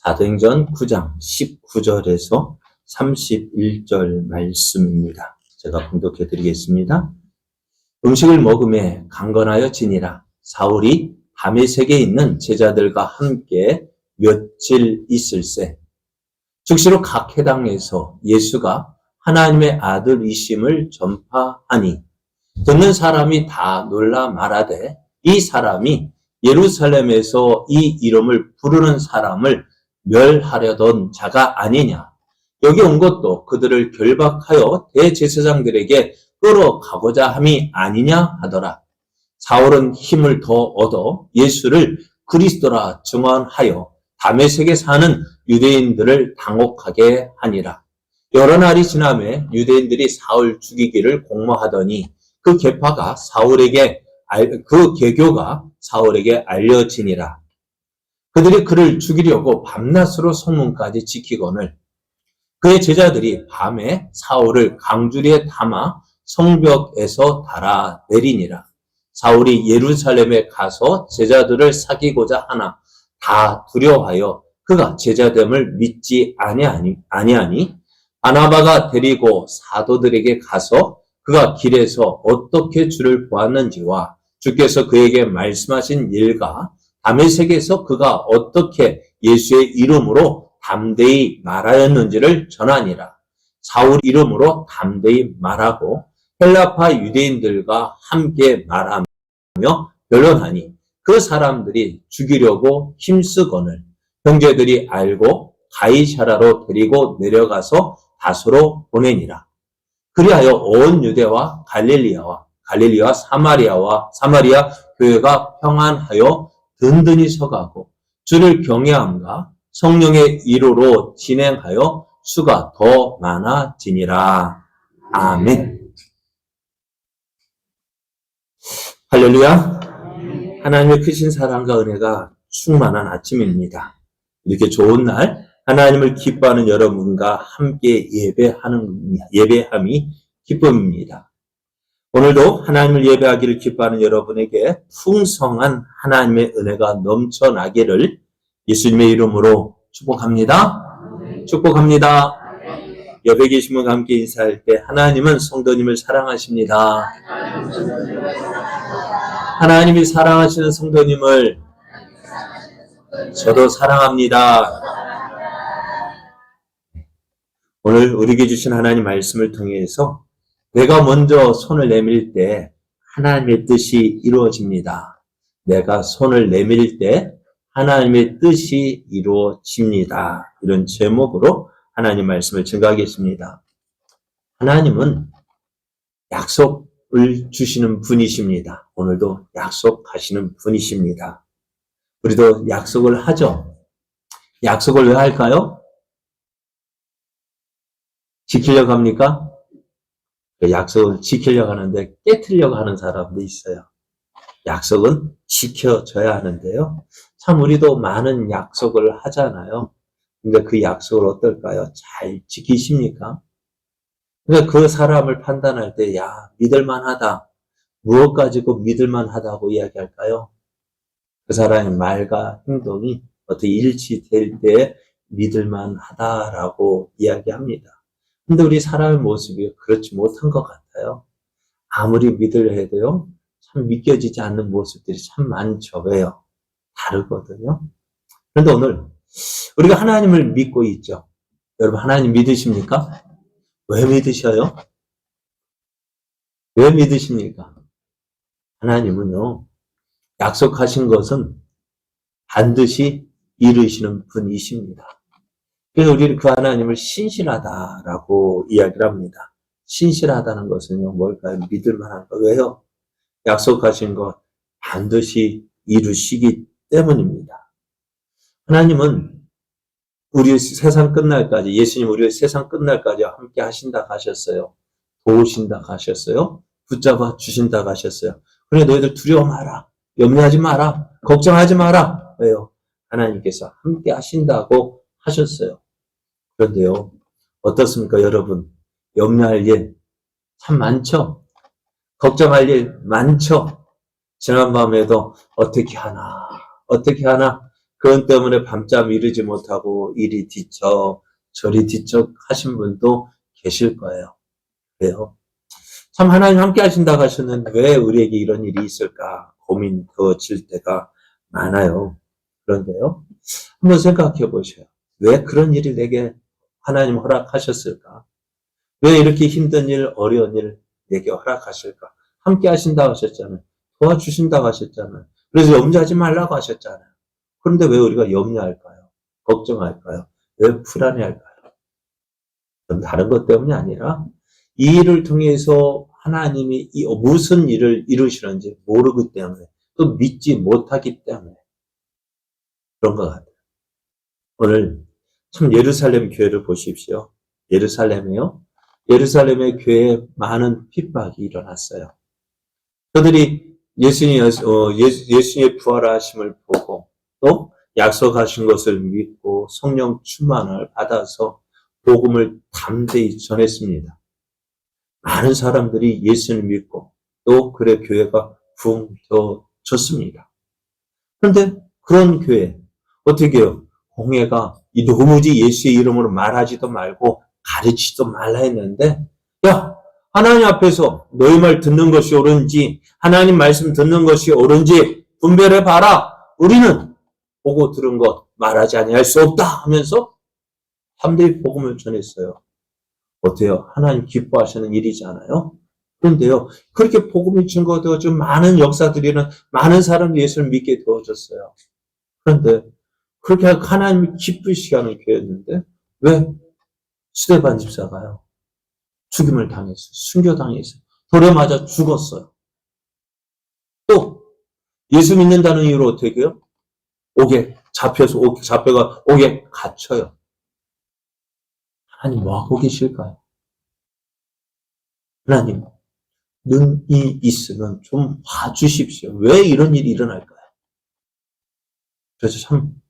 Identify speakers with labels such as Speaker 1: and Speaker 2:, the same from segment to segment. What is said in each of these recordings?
Speaker 1: 사도행전 9장 19절에서 31절 말씀입니다. 제가 봉독해 드리겠습니다. 음식을 먹음에 강건하여 지니라. 사울이 다메섹에 있는 제자들과 함께 며칠 있을새 즉시로 각 회당에서 예수가 하나님의 아들이심을 전파하니 듣는 사람이 다 놀라 말하되 이 사람이 예루살렘에서 이 이름을 부르는 사람을 멸하려던 자가 아니냐. 여기 온 것도 그들을 결박하여 대제사장들에게 끌어가고자 함이 아니냐 하더라. 사울은 힘을 더 얻어 예수를 그리스도라 증언하여 다메섹에 사는 유대인들을 당혹하게 하니라. 여러 날이 지나매 유대인들이 사울 죽이기를 공모하더니 그 계교가 사울에게 알려지니라. 그들이 그를 죽이려고 밤낮으로 성문까지 지키거늘 그의 제자들이 밤에 사울을 강주리에 담아 성벽에서 달아 내리니라. 사울이 예루살렘에 가서 제자들을 사귀고자 하나 다 두려워하여 그가 제자됨을 믿지 아니하니 바나바가 데리고 사도들에게 가서 그가 길에서 어떻게 주를 보았는지와 주께서 그에게 말씀하신 일과 다메섹에서 그가 어떻게 예수의 이름으로 담대히 말하였는지를 전하니라. 사울 이름으로 담대히 말하고 헬라파 유대인들과 함께 말하며 변론하니 그 사람들이 죽이려고 힘쓰거늘 형제들이 알고 가이사라로 데리고 내려가서 다소로 보내니라. 그리하여 온 유대와 갈릴리와 사마리아 교회가 평안하여 든든히 서가고 주를 경외함과 성령의 이로로 진행하여 수가 더 많아지니라. 아멘. 할렐루야. 하나님의 크신 사랑과 은혜가 충만한 아침입니다. 이렇게 좋은 날 하나님을 기뻐하는 여러분과 함께 예배함이 기쁨입니다. 오늘도 하나님을 예배하기를 기뻐하는 여러분에게 풍성한 하나님의 은혜가 넘쳐나기를 예수님의 이름으로 축복합니다. 축복합니다. 옆에 계신 분과 함께 인사할 때 하나님은 성도님을 사랑하십니다. 하나님이 사랑하시는 성도님을 저도 사랑합니다. 오늘 우리에게 주신 하나님 말씀을 통해서 내가 먼저 손을 내밀 때 하나님의 뜻이 이루어집니다. 내가 손을 내밀 때 하나님의 뜻이 이루어집니다. 이런 제목으로 하나님 말씀을 증거하겠습니다. 하나님은 약속을 주시는 분이십니다. 오늘도 약속하시는 분이십니다. 우리도 약속을 하죠. 약속을 왜 할까요? 지키려고 합니까? 약속을 지키려고 하는데 깨트리려고 하는 사람도 있어요. 약속은 지켜줘야 하는데요. 참 우리도 많은 약속을 하잖아요. 근데 그 약속을 어떨까요? 잘 지키십니까? 그러니까 그 사람을 판단할 때, 믿을만하다. 무엇 가지고 믿을만하다고 이야기할까요? 그 사람의 말과 행동이 어떻게 일치될 때 믿을만하다라고 이야기합니다. 근데 우리 사람의 모습이 그렇지 못한 것 같아요. 아무리 믿으려 해도요, 참 믿겨지지 않는 모습들이 참 많죠. 왜요? 다르거든요. 그런데 오늘 우리가 하나님을 믿고 있죠. 여러분 하나님 믿으십니까? 왜 믿으셔요? 왜 믿으십니까? 하나님은요, 약속하신 것은 반드시 이루시는 분이십니다. 그래서 우리는 그 하나님을 신실하다라고 이야기를 합니다. 신실하다는 것은요, 뭘까요? 믿을만한 거. 왜요? 약속하신 것 반드시 이루시기 때문입니다. 하나님은 우리 세상 끝날까지, 예수님 우리 세상 끝날까지 함께 하신다 하셨어요. 도우신다 하셨어요. 붙잡아 주신다 하셨어요. 그래 너희들 두려워 마라. 염려하지 마라. 걱정하지 마라. 왜요? 하나님께서 함께 하신다고 하셨어요. 그런데요, 어떻습니까, 여러분? 염려할 일 참 많죠? 걱정할 일 많죠? 지난밤에도 어떻게 하나 그것 때문에 밤잠 이루지 못하고 이리 뒤척 저리 뒤척 하신 분도 계실 거예요. 그래요. 참 하나님 함께 하신다고 하셨는데 왜 우리에게 이런 일이 있을까 고민되어질 때가 많아요. 그런데요. 한번 생각해 보셔요. 왜 그런 일이 내게 하나님 허락하셨을까? 왜 이렇게 힘든 일, 어려운 일 내게 허락하실까? 함께 하신다고 하셨잖아요. 도와주신다고 하셨잖아요. 그래서 염려하지 말라고 하셨잖아요. 그런데 왜 우리가 염려할까요? 걱정할까요? 왜 불안해할까요? 그건 다른 것 때문이 아니라 이 일을 통해서 하나님이 무슨 일을 이루시는지 모르기 때문에 또 믿지 못하기 때문에 그런 것 같아요. 오늘 참 예루살렘 교회를 보십시오. 예루살렘에요. 예루살렘의 교회에 많은 핍박이 일어났어요. 그들이 예수님의 부활하심을 보고 또 약속하신 것을 믿고 성령 충만을 받아서 복음을 담대히 전했습니다. 많은 사람들이 예수를 믿고 또 그의 교회가 부흥되어졌습니다. 그런데 그런 교회 어떻게 해요? 공회가 도무지 예수의 이름으로 말하지도 말고 가르치지도 말라 했는데 야 하나님 앞에서 너희 말 듣는 것이 옳은지 하나님 말씀 듣는 것이 옳은지 분별해 봐라. 우리는 보고 들은 것 말하지 아니할 수 없다 하면서 담대히 복음을 전했어요. 어때요? 하나님 기뻐하시는 일이잖아요. 그런데요, 그렇게 복음이 증거되어지고 많은 역사들이는 많은 사람들이 예수를 믿게 되어졌어요. 그런데 그렇게 하나님이 기쁘시게 하는 교회였는데 왜 스데반 집사가요? 죽임을 당했어요. 순교당했어요. 돌에 맞아 죽었어요. 또 예수 믿는다는 이유로 어떻게 해요? 옥에 잡혀가 옥에 갇혀요. 하나님 뭐 하고 계실까요? 하나님 눈이 있으면 좀 봐주십시오. 왜 이런 일이 일어날까요? 그래서 참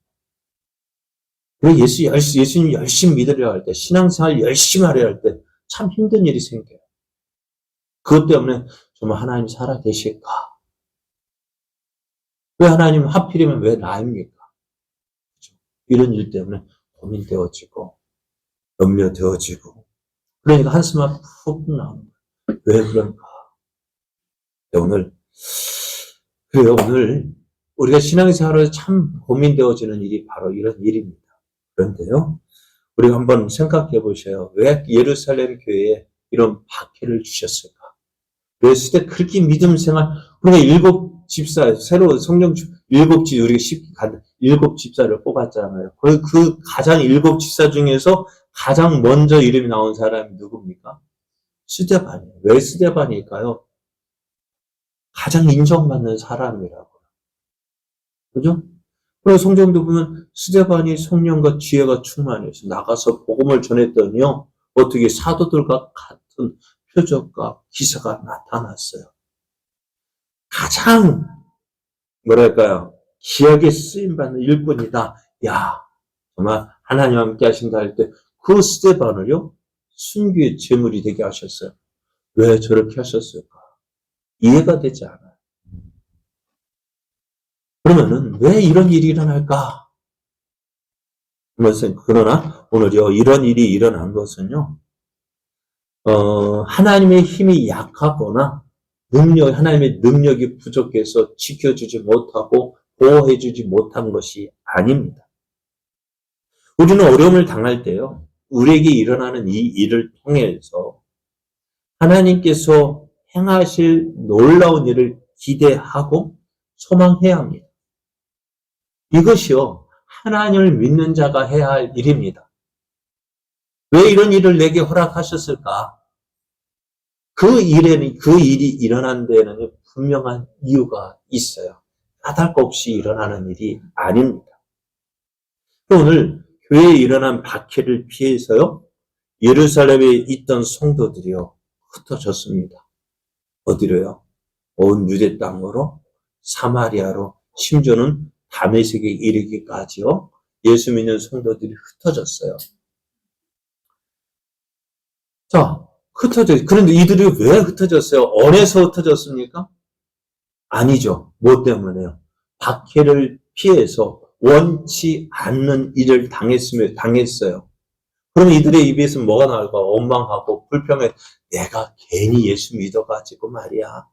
Speaker 1: 우리 예수님 열심히 믿으려 할 때, 신앙생활 열심히 하려 할 때 참 힘든 일이 생겨요. 그것 때문에 정말 하나님 살아 계실까? 왜 하나님 하필이면 왜 나입니까? 그렇죠? 이런 일 때문에 고민되어지고 염려되어지고 그러니까 한숨만 푹 나오는 거예요. 왜 그런가? 오늘 우리가 신앙생활에 참 고민되어지는 일이 바로 이런 일입니다. 그런데요, 우리가 한번 생각해 보셔요. 왜 예루살렘 교회에 이런 박해를 주셨을까? 왜 그때 그렇게 믿음 생활, 우리가 일곱 집사, 새로 성령, 일곱 집사를 뽑았잖아요. 그 가장 일곱 집사 중에서 가장 먼저 이름이 나온 사람이 누굽니까? 스데반이에요. 왜 스데반일까요? 가장 인정받는 사람이라고. 그죠? 그래서 성경도 보면 스데반이 성령과 지혜가 충만해서 나가서 복음을 전했더니요. 어떻게 사도들과 같은 표적과 기사가 나타났어요. 가장 뭐랄까요? 기억에 쓰임받는 일꾼이다. 야, 정말 하나님 함께 하신다 할 때 그 스데반을요. 순교의 제물이 되게 하셨어요. 왜 저렇게 하셨을까? 이해가 되지 않아요. 그러면은 왜 이런 일이 일어날까? 그러나 오늘요 이런 일이 일어난 것은요 하나님의 힘이 약하거나 하나님의 능력이 부족해서 지켜주지 못하고 보호해주지 못한 것이 아닙니다. 우리는 어려움을 당할 때요 우리에게 일어나는 이 일을 통해서 하나님께서 행하실 놀라운 일을 기대하고 소망해야 합니다. 이것이요 하나님을 믿는 자가 해야 할 일입니다. 왜 이런 일을 내게 허락하셨을까? 그 일이 일어난 데에는 분명한 이유가 있어요. 까닭 없이 일어나는 일이 아닙니다. 오늘 교회에 일어난 박해를 피해서요, 예루살렘에 있던 성도들이요, 흩어졌습니다. 어디로요? 온 유대 땅으로, 사마리아로, 심지어는 다메섹에 이르기까지요, 예수 믿는 성도들이 흩어졌어요. 자, 그런데 이들이 왜 흩어졌어요? 어디서 흩어졌습니까? 아니죠. 뭐 때문에요? 박해를 피해서 원치 않는 일을 당했어요. 그럼 이들의 입에서 뭐가 나올까? 원망하고 불평해. 내가 괜히 예수 믿어가지고 말이야.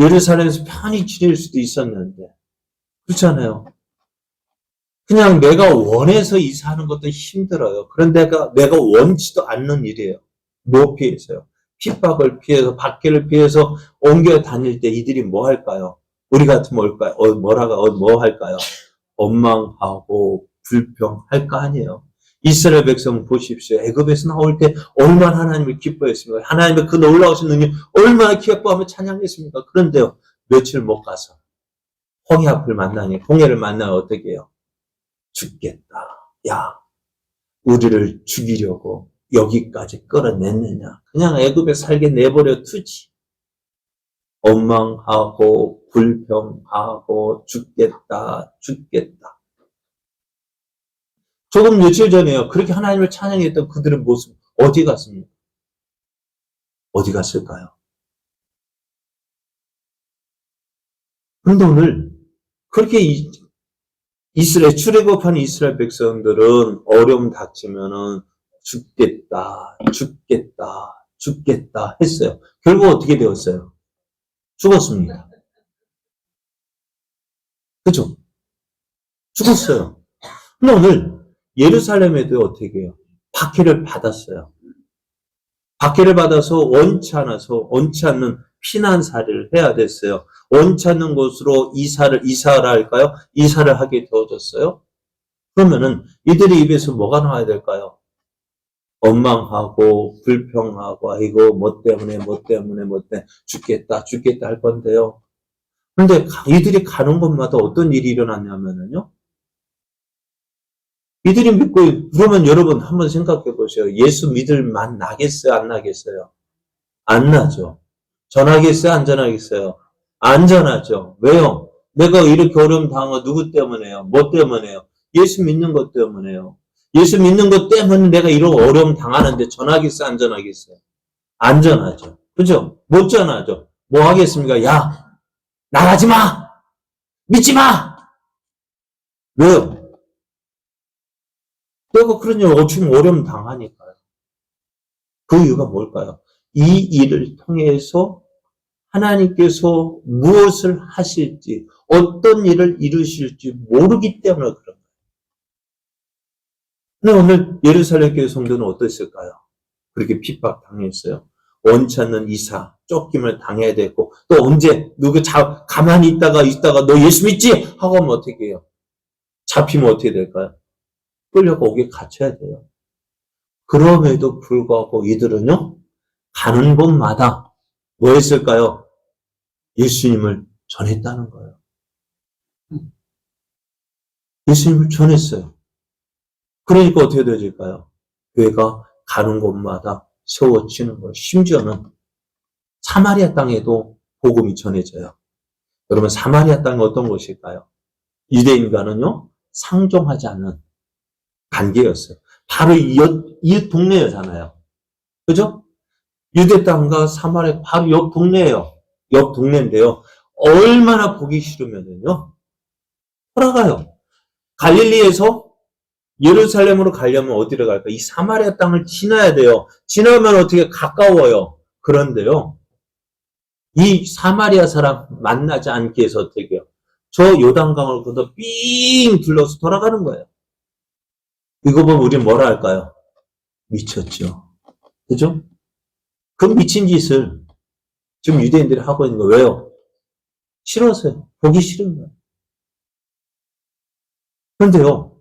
Speaker 1: 예루살렘에서 편히 지낼 수도 있었는데. 그렇잖아요. 그냥 내가 원해서 이사하는 것도 힘들어요. 그런데 내가 원치도 않는 일이에요. 뭐 피해서요? 핍박을 피해서, 박해를 피해서 옮겨 다닐 때 이들이 뭐 할까요? 우리 같으면 뭘까요? 뭐 할까요? 원망하고 불평할 거 아니에요. 이스라엘 백성 보십시오. 애굽에서 나올 때 얼마나 하나님을 기뻐했습니까? 하나님의 그 놀라우신 능력 얼마나 기뻐하며 찬양했습니까? 그런데요, 며칠 못 가서 홍해 앞을 만나니, 홍해를 만나면 어떻게 해요? 죽겠다. 야, 우리를 죽이려고 여기까지 끌어냈느냐. 그냥 애굽에 살게 내버려 두지. 원망하고 불평하고 죽겠다. 조금 며칠 전에요. 그렇게 하나님을 찬양했던 그들의 모습 어디 갔습니까? 어디 갔을까요? 그런데 오늘 그렇게 출애굽한 이스라엘 백성들은 어려움 닥치면은 죽겠다 했어요. 결국 어떻게 되었어요? 죽었습니다. 그죠? 죽었어요. 근데 오늘 예루살렘에도 어떻게 해요? 박해를 받았어요. 박해를 받아서 원치 않는 피난살이를 해야 됐어요. 원치 않는 곳으로 이사를 할까요? 이사를 하게 되어졌어요. 그러면은 이들의 입에서 뭐가 나와야 될까요? 원망하고 불평하고 아이고 뭐 때문에 죽겠다 할 건데요. 그런데 이들이 가는 곳마다 어떤 일이 일어났냐면요. 이들이 믿고, 그러면 여러분 한번 생각해 보세요. 예수 믿을 만 나겠어요? 안 나겠어요? 안 나죠. 전하겠어요? 안 전하겠어요? 안 전하죠. 왜요? 내가 이렇게 어려움 당한 거 누구 때문에요? 뭐 때문에요? 예수 믿는 것 때문에요. 예수 믿는 것 때문에 내가 이런 어려움 당하는데 전하겠어요? 안 전하겠어요? 안 전하죠. 그죠? 못 전하죠. 뭐 하겠습니까? 야, 나가지 마! 믿지 마! 왜요? 내가 그러냐, 지금 어려움 당하니까요. 그 이유가 뭘까요? 이 일을 통해서 하나님께서 무엇을 하실지, 어떤 일을 이루실지 모르기 때문에 그런 거예요. 근데 오늘 예루살렘 교회 성도는 어땠을까요? 그렇게 핍박당했어요. 원치 않는 이사, 쫓김을 당해야 되고, 또 언제, 가만히 있다가 너 예수 믿지? 하고 하면 어떻게 해요? 잡히면 어떻게 될까요? 끌려가 오게 갇혀야 돼요. 그럼에도 불구하고 이들은요, 가는 곳마다 뭐 했을까요? 예수님을 전했다는 거예요. 예수님을 전했어요. 그러니까 어떻게 되어질까요? 교회가 가는 곳마다 세워지는 거예요. 심지어는 사마리아 땅에도 복음이 전해져요. 여러분, 사마리아 땅은 어떤 곳일까요? 유대인과는요, 상종하지 않는 관계였어요. 바로 이 동네였잖아요. 그죠? 유대 땅과 사마리아 바로 옆 동네예요. 옆 동네인데요. 얼마나 보기 싫으면요. 돌아가요. 갈릴리에서 예루살렘으로 가려면 어디로 갈까? 이 사마리아 땅을 지나야 돼요. 지나면 어떻게 가까워요. 그런데요. 이 사마리아 사람 만나지 않기 위해서 어떻게 해요? 저 요단강을 건너 삥 둘러서 돌아가는 거예요. 이거 보면 우리는 뭐라 할까요? 미쳤죠. 그죠? 그 미친 짓을 지금 유대인들이 하고 있는 거예요. 왜요? 싫어서요. 보기 싫은 거예요. 그런데요,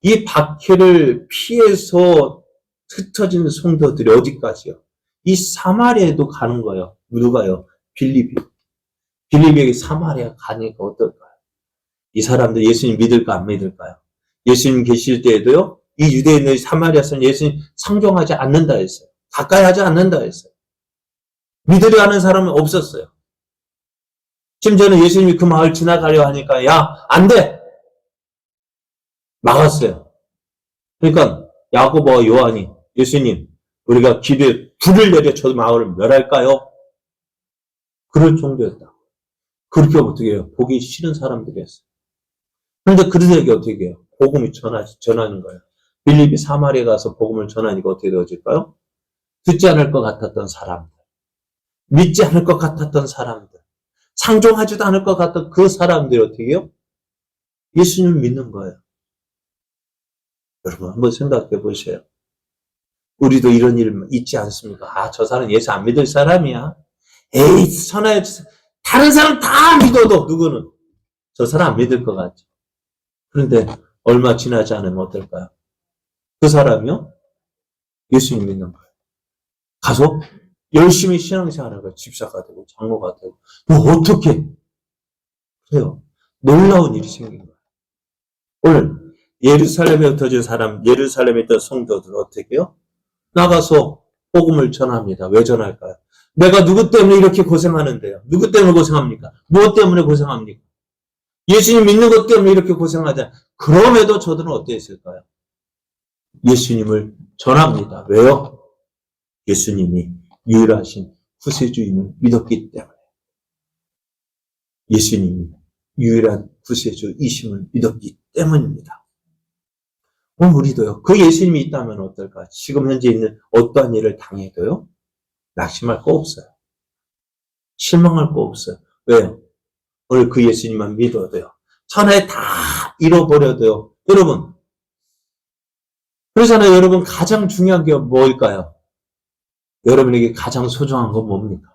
Speaker 1: 이 박해를 피해서 흩어진 성도들이 어디까지요? 이 사마리아에도 가는 거예요. 누가요? 빌립이. 빌립에게 사마리아 가니까 어떨까요? 이 사람들 예수님 믿을까 안 믿을까요? 예수님 계실 때에도요, 이 유대인의 사마리아에서는 예수님 상종하지 않는다 했어요. 가까이 하지 않는다 했어요. 믿으려 하는 사람은 없었어요. 심지어는 예수님이 그 마을 지나가려 하니까, 야, 안 돼! 막았어요. 그러니까, 야고보와 요한이, 예수님, 우리가 기도에 불을 내려 저 마을을 멸할까요? 그럴 정도였다. 그렇게 어떻게 해요? 보기 싫은 사람들이었어요. 그런데 그들에게 어떻게 해요? 복음이 전하는 거예요. 빌립이 사마리아에 가서 복음을 전하니까 어떻게 되어질까요? 듣지 않을 것 같았던 사람들, 믿지 않을 것 같았던 사람들, 상종하지도 않을 것 같던 그 사람들이 어떻게 해요? 예수님을 믿는 거예요. 여러분 한번 생각해 보세요. 우리도 이런 일 있지 않습니까? 아, 저 사람 예수 안 믿을 사람이야. 에이, 천하에 다른 사람 다 믿어도 누구는 저 사람 안 믿을 것 같죠. 그런데 얼마 지나지 않으면 어떨까요? 그 사람이요? 예수님 믿는 거예요. 가서 열심히 신앙생활을 하고 집사가 되고 장로가 되고 어떻게 그래요? 놀라운 일이 생긴 거예요. 오늘 예루살렘에 흩어진 사람, 예루살렘에 있던 성도들 어떻게 해요? 나가서 복음을 전합니다. 왜 전할까요? 내가 누구 때문에 이렇게 고생하는데요? 누구 때문에 고생합니까? 무엇 때문에 고생합니까? 예수님 믿는 것 때문에 이렇게 고생하자. 그럼에도 저들은 어땠을까요? 예수님을 전합니다. 왜요? 예수님이 유일하신 구세주임을 믿었기 때문에. 예수님이 유일한 구세주이심을 믿었기 때문입니다. 우리도요. 그 예수님이 있다면 어떨까? 지금 현재 있는 어떠한 일을 당해도요. 낙심할 거 없어요. 실망할 거 없어요. 왜요? 오늘 그 예수님만 믿어도요. 천하에 다 잃어버려도요. 여러분, 그러잖아요. 여러분 가장 중요한 게 뭘까요? 여러분에게 가장 소중한 건 뭡니까?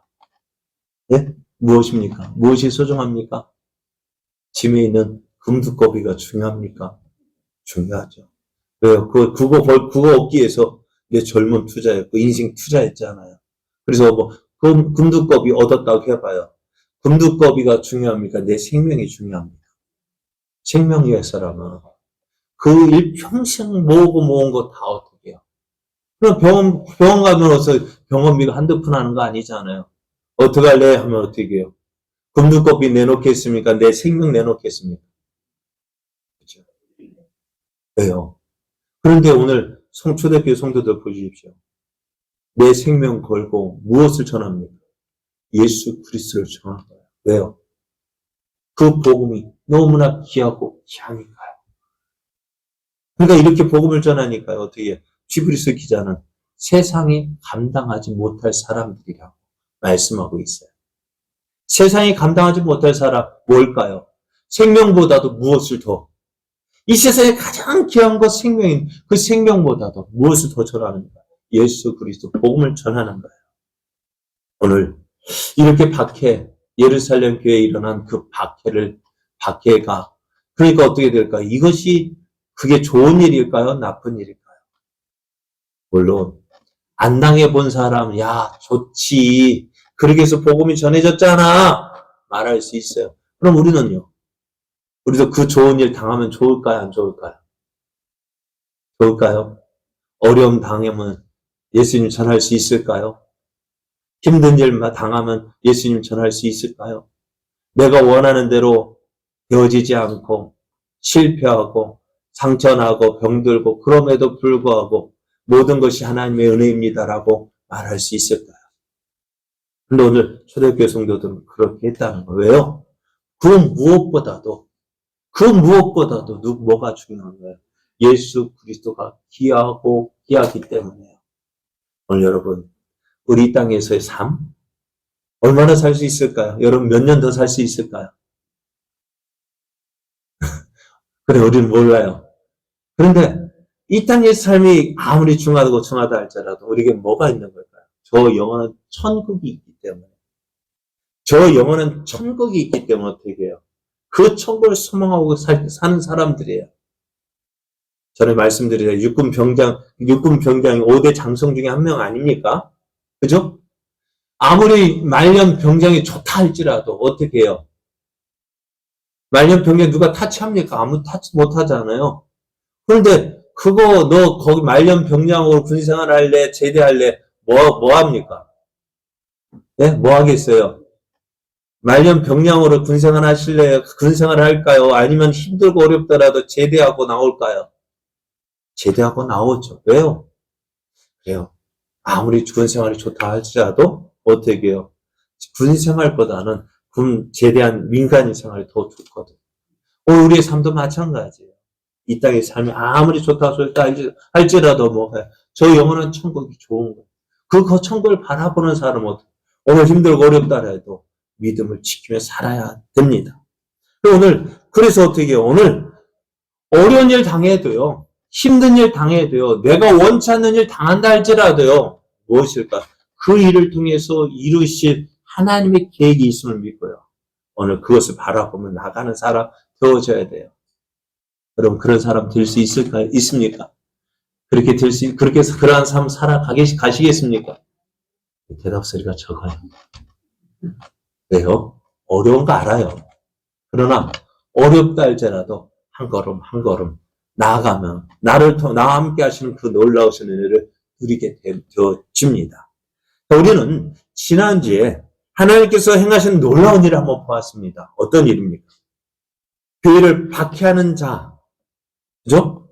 Speaker 1: 예? 무엇입니까? 무엇이 소중합니까? 짐에 있는 금두꺼비가 중요합니까? 중요하죠. 왜요? 그거 얻기 위해서 내 젊음 투자했고, 인생 투자했잖아요. 그래서 금두꺼비 얻었다고 해봐요. 금두꺼비가 중요합니까? 내 생명이 중요합니다. 생명 위해서라면, 그 일평생 모은 거 다 어떻게 해요? 그럼 병원 가면 어서 병원비가 한두 푼 하는 거 아니잖아요. 어떻게 할래? 하면 어떻게 해요? 금두꺼비 내놓겠습니까? 내 생명 내놓겠습니까? 그렇죠? 왜요? 그런데 오늘 초대교회 성도들 보십시오. 내 생명 걸고 무엇을 전합니까? 예수 그리스도를 전한 거예요. 왜요? 그 복음이 너무나 귀하고 향이가요. 그러니까 이렇게 복음을 전하니까요. 어떻게 히브리서 기자는 세상이 감당하지 못할 사람들이라고 말씀하고 있어요. 세상이 감당하지 못할 사람 뭘까요? 생명보다도 무엇을 더? 이 세상에 가장 귀한 것 생명인 그 생명보다도 무엇을 더 전하는가? 예수 그리스도 복음을 전하는 거예요. 오늘 이렇게 예루살렘 교회에 일어난 그 박해가 그러니까 어떻게 될까요? 그게 좋은 일일까요? 나쁜 일일까요? 물론 안 당해본 사람 야 좋지 그렇게 해서 복음이 전해졌잖아 말할 수 있어요. 그럼 우리는요? 우리도 그 좋은 일 당하면 좋을까요? 안 좋을까요? 좋을까요? 어려움 당하면 예수님 전할 수 있을까요? 힘든 일 당하면 예수님 전할 수 있을까요? 내가 원하는 대로 되어지지 않고 실패하고 상처나고 병들고 그럼에도 불구하고 모든 것이 하나님의 은혜입니다라고 말할 수 있을까요? 근데 오늘 초대교회 성도들은 그렇게 했다는 거예요. 왜요? 그 무엇보다도 뭐가 중요한 거예요? 예수 그리스도가 귀하기 때문에요. 오늘 여러분 우리 땅에서의 삶 얼마나 살 수 있을까요? 여러분 몇 년 더 살 수 있을까요? 그래 우리는 몰라요. 그런데 이 땅의 삶이 아무리 중하다 할지라도 우리에게 뭐가 있는 걸까요? 저 영원한 천국이 있기 때문에 어떻게 해요? 그 천국을 소망하고 사는 사람들이에요. 전에 말씀드린 육군 병장이 5대 장성 중에 한 명 아닙니까? 그죠? 아무리 말년 병장이 좋다 할지라도 어떻게 해요? 말년 병장 누가 타치합니까? 아무도 타치 못 하잖아요. 그런데 너 거기 말년 병장으로 군생활 할래? 제대할래? 뭐 합니까? 네? 뭐 하겠어요? 말년 병장으로 군생활 하실래요? 군생활 할까요? 아니면 힘들고 어렵더라도 제대하고 나올까요? 제대하고 나오죠. 왜요? 그래요. 아무리 군생활이 좋다 할지라도 어떻게 해요? 군생활보다는 제대한 민간인 생활이 더 좋거든. 우리의 삶도 마찬가지예요. 이 땅의 삶이 아무리 좋다 할지라도 저 영원한 천국이 좋은 거예요. 그 천국을 바라보는 사람은 오늘 힘들고 어렵다 해도 믿음을 지키며 살아야 됩니다. 그래서 어떻게 해요? 오늘 어려운 일 당해도요, 힘든 일 당해도요, 내가 원치 않는 일 당한다 할지라도요, 무엇일까? 그 일을 통해서 이루실 하나님의 계획이 있음을 믿고요. 오늘 그것을 바라보며 나가는 사람 되어져야 돼요. 여러분, 그런 사람 될 수 있습니까? 그렇게 그러한 삶 가시겠습니까? 대답 소리가 적어요. 왜요? 어려운 거 알아요. 그러나, 어렵다 할지라도 한 걸음 한 걸음 나아가면 나와 함께 하시는 그 놀라우신 은혜를 누리게 되어집니다. 우리는 지난주에 하나님께서 행하신 놀라운 일을 한번 보았습니다. 어떤 일입니까? 교회를 박해하는 자, 그죠?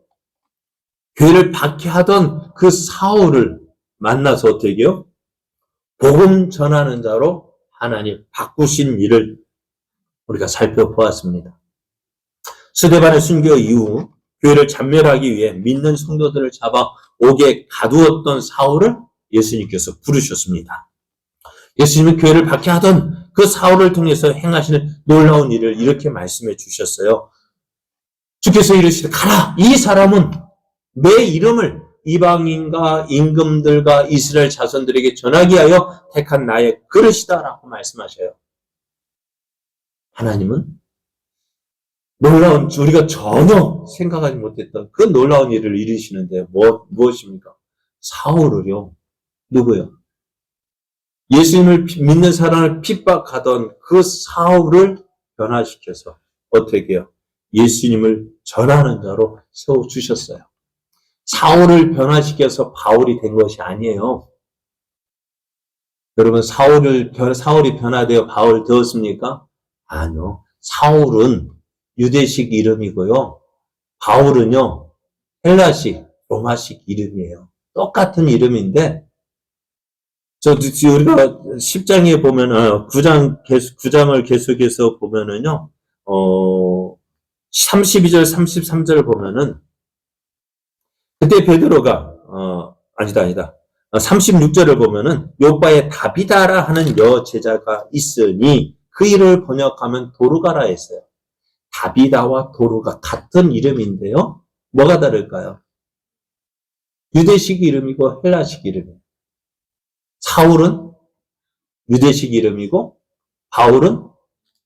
Speaker 1: 교회를 박해하던 그 사울을 만나서 어떻게 해요? 복음 전하는 자로 하나님 바꾸신 일을 우리가 살펴보았습니다. 스데반의 순교 이후 교회를 잔멸하기 위해 믿는 성도들을 잡아 옥에 가두었던 사울을 예수님께서 부르셨습니다. 예수님은 교회를 박해하던 그 사울을 통해서 행하시는 놀라운 일을 이렇게 말씀해 주셨어요. 주께서 이르시되 가라! 이 사람은 내 이름을 이방인과 임금들과 이스라엘 자손들에게 전하기 위하여 택한 나의 그릇이다 라고 말씀하셔요. 하나님은 놀라운, 우리가 전혀 생각하지 못했던 그 놀라운 일을 이루시는데 무엇입니까? 사울을요. 누구요? 예수님을 믿는 사람을 핍박하던 그 사울을 변화시켜서 어떻게 해요? 예수님을 전하는 자로 세워주셨어요. 사울을 변화시켜서 바울이 된 것이 아니에요. 여러분, 사울이 변화되어 바울 되었습니까? 아니요. 사울은 유대식 이름이고요. 바울은요, 헬라식, 로마식 이름이에요. 똑같은 이름인데, 우리가 10장에 보면, 9장을 계속해서 보면은요, 32절, 33절 보면은, 그때 베드로가, 아니다. 36절을 보면은, 요바에 다비다라 하는 여제자가 있으니, 그 이름을 번역하면 도르가라 했어요. 다비다와 도르가 같은 이름인데요. 뭐가 다를까요? 유대식 이름이고 헬라식 이름이에요. 사울은 유대식 이름이고 바울은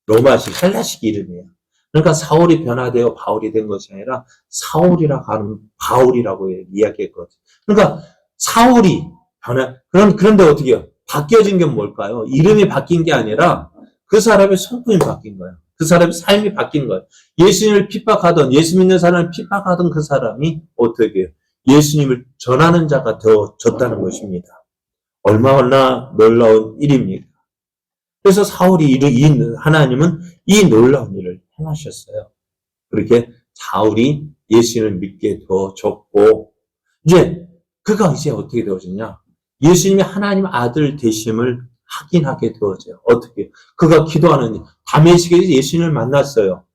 Speaker 1: 로마식 헬라식 이름이에요. 그러니까 사울이 변화되어 바울이 된 것이 아니라 사울이라고 하는 바울이라고 이야기했거든요. 그러니까 사울이 그런데 어떻게 해요? 바뀌어진 게 뭘까요? 이름이 바뀐 게 아니라 그 사람의 성품이 바뀐 거예요. 그 사람의 삶이 바뀐 거예요. 예수님을 핍박하던, 예수 믿는 사람을 핍박하던 그 사람이 어떻게 해요? 예수님을 전하는 자가 되어졌다는 것입니다. 얼마나 놀라운 일입니까? 그래서 하나님은 이 놀라운 일을 행하셨어요. 그렇게 사울이 예수님을 믿게 되어졌고, 그가 어떻게 되어졌냐? 예수님이 하나님 아들 되심을 확인하게 되어져요. 어떻게? 그가 기도하는 다메섹에서 예수님을 만났어요.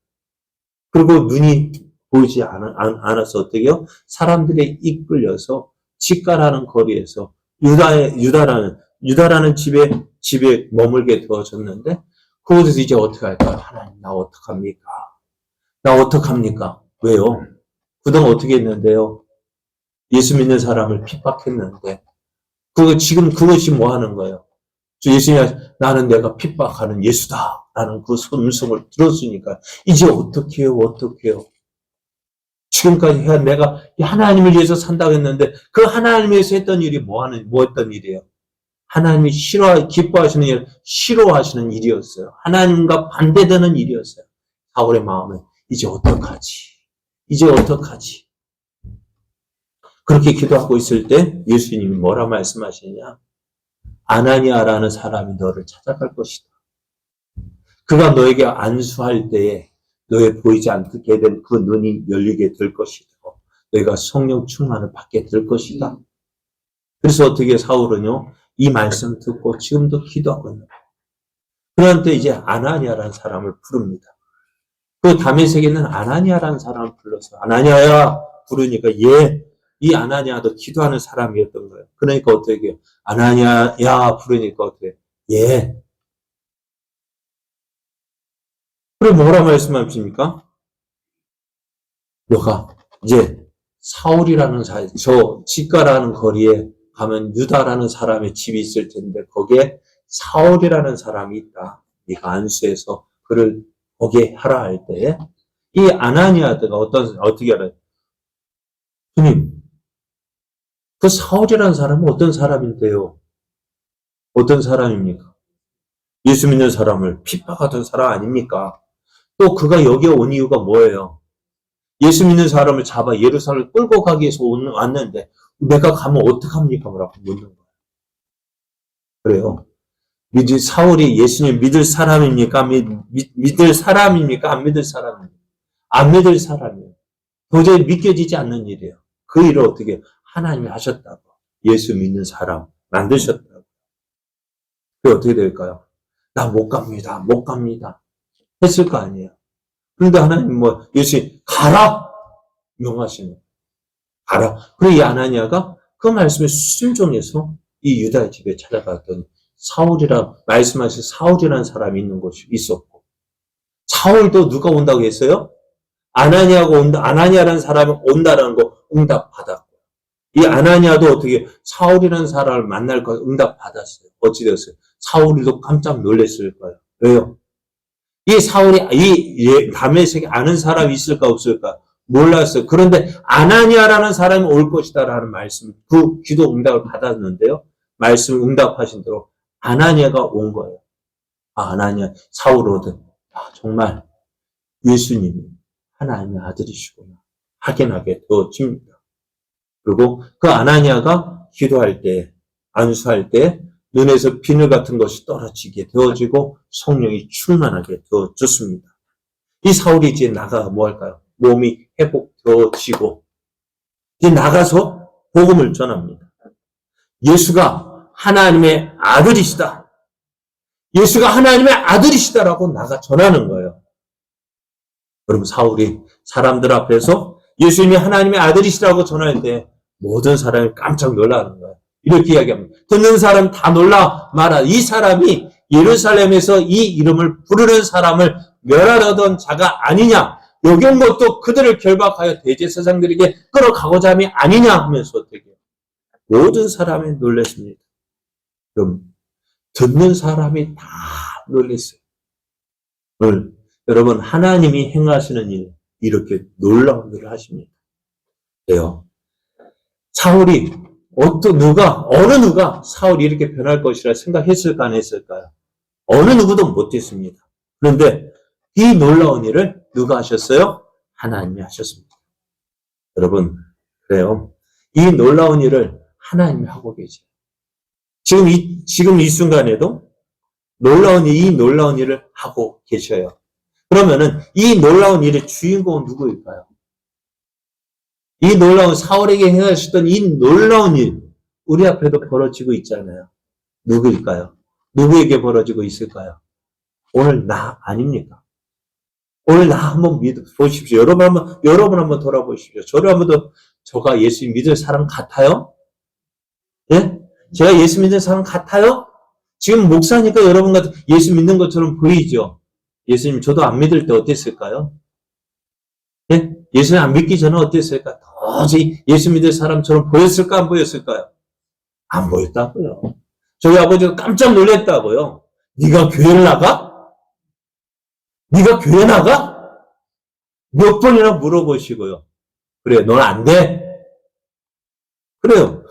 Speaker 1: 그리고 눈이 보이지 않아서 어떻게 해요? 사람들에 이끌려서 직가라는 거리에서 유다라는 집에 머물게 되어졌는데, 그곳에서 이제 어떻게 할까요? 하나님, 나 어떡합니까? 나 어떡합니까? 왜요? 그동안 어떻게 했는데요? 예수 믿는 사람을 핍박했는데, 지금 그것이 뭐 하는 거예요? 예수님, 나는 내가 핍박하는 예수다. 라는 그 음성을 들었으니까, 이제 어떻게 해요? 지금까지 내가 하나님을 위해서 산다고 했는데, 그 하나님을 위해서 했던 일이 뭐 했던 일이에요? 하나님이 기뻐하시는 일, 싫어하시는 일이었어요. 하나님과 반대되는 일이었어요. 사울의 마음은, 이제 어떡하지? 그렇게 기도하고 있을 때 예수님이 뭐라 말씀하시냐? 아나니아라는 사람이 너를 찾아갈 것이다. 그가 너에게 안수할 때에 너의 보이지 않게 된 그 눈이 열리게 될 것이다. 너희가 성령 충만을 받게 될 것이다. 그래서 어떻게 사울은요, 이 말씀 듣고 지금도 기도하고 있는 거예요. 그런데 이제 아나니아라는 사람을 부릅니다. 그 다메섹에는 아나니아라는 사람을 불러서 아나니아야 부르니까 이 아나니아도 기도하는 사람이었던 거예요. 그러니까 어떻게 해요? 아나니아야 부르니까 어떻게 해요? 예. 그래 뭐라 말씀하십니까? 너가 이제 사울이라는 저 집가라는 거리에 가면 유다라는 사람의 집이 있을 텐데 거기에 사울이라는 사람이 있다. 네가 안수해서 그를 오게 하라 할 때 이 아나니아가 어떻게 알아요? 주님, 그 사울이라는 사람은 어떤 사람인데요? 어떤 사람입니까? 예수 믿는 사람을 핍박하던 사람 아닙니까? 또 그가 여기에 온 이유가 뭐예요? 예수 믿는 사람을 잡아 예루살렘을 끌고 가기 위해서 왔는데 내가 가면 어떡합니까? 뭐라고 묻는 거예요. 그래요. 사울이 예수님 믿을 사람입니까? 믿을 사람입니까? 안 믿을 사람입니까? 안 믿을 사람이에요. 도저히 믿겨지지 않는 일이에요. 그 일을 어떻게 하나님이 하셨다고. 예수 믿는 사람 만드셨다고. 그게 어떻게 될까요? 나 못 갑니다. 못 갑니다. 했을 거 아니에요. 그런데 하나님 예수 가라! 명하시는 가라. 그리고 이 아나니아가 그 말씀에 순종해서 이 유다의 집에 찾아갔더니 말씀하신 사울이라는 사람이 있는 곳이 있었고, 사울도 누가 온다고 했어요? 아나니아라는 사람이 온다라는 거 응답받았고, 이 아나니아도 어떻게 사울이라는 사람을 만날 거 응답받았어요. 어찌 되었어요? 사울이도 깜짝 놀랐을 거예요. 왜요? 이 사울이, 다메섹에 아는 사람이 있을까, 없을까? 몰랐어요. 그런데 아나니아라는 사람이 올 것이다라는 말씀, 그 기도 응답을 받았는데요. 말씀 응답하신 대로 아나니아가 온 거예요. 아나니아, 사울로든, 정말 예수님이 하나님의 아들이시구나. 확인하게 되어집니다. 그리고 그 아나니아가 기도할 때, 안수할 때, 눈에서 비늘 같은 것이 떨어지게 되어지고 성령이 충만하게 되어졌습니다. 이 사울이 이제 나가 뭐 할까요? 몸이 회복되어지고 이제 나가서 복음을 전합니다. 예수가 하나님의 아들이시다. 예수가 하나님의 아들이시다라고 나가 전하는 거예요. 그럼 사울이 사람들 앞에서 예수님이 하나님의 아들이시라고 전할 때 모든 사람이 깜짝 놀라는 거예요. 이렇게 이야기합니다. 듣는 사람 다 놀라 말아. 이 사람이 예루살렘에서 이 이름을 부르는 사람을 멸하려던 자가 아니냐. 여기 온 것도 그들을 결박하여 대제사장들에게 끌어가고자 함이 아니냐 하면서 어떻게 모든 사람이 놀랐습니다. 그럼 듣는 사람이 다 놀랐어요. 여러분 하나님이 행하시는 일 이렇게 놀라운 일을 하십니다. 그래요. 사울이 어느 누가 사울이 이렇게 변할 것이라 생각했을까 안 했을까요? 어느 누구도 못했습니다. 그런데 이 놀라운 일을 누가 하셨어요? 하나님이 하셨습니다. 여러분 그래요. 이 놀라운 일을 하나님이 하고 계세요. 지금 이 순간에도 이 놀라운 일을 하고 계셔요. 그러면은 이 놀라운 일의 주인공은 누구일까요? 이 놀라운 사울에게 행하셨던 이 놀라운 일 우리 앞에도 벌어지고 있잖아요. 누구일까요? 누구에게 벌어지고 있을까요? 오늘 나 아닙니까? 오늘 나 한번 보십시오. 여러분 한번 돌아보십시오. 저를 한번 더 저가 예수 믿을 사람 같아요? 예? 제가 예수 믿는 사람 같아요? 지금 목사니까 여러분 같은 예수 믿는 것처럼 보이죠? 예수님 저도 안 믿을 때 어땠을까요? 예? 예수님 안 믿기 전에 어땠을까? 도저히 예수 믿을 사람처럼 보였을까? 안 보였을까요? 안 보였다고요. 저희 아버지가 깜짝 놀랐다고요. 네가 교회를 나가? 네가 교회 나가? 몇 번이나 물어보시고요. 그래, 넌 안 돼? 그래요.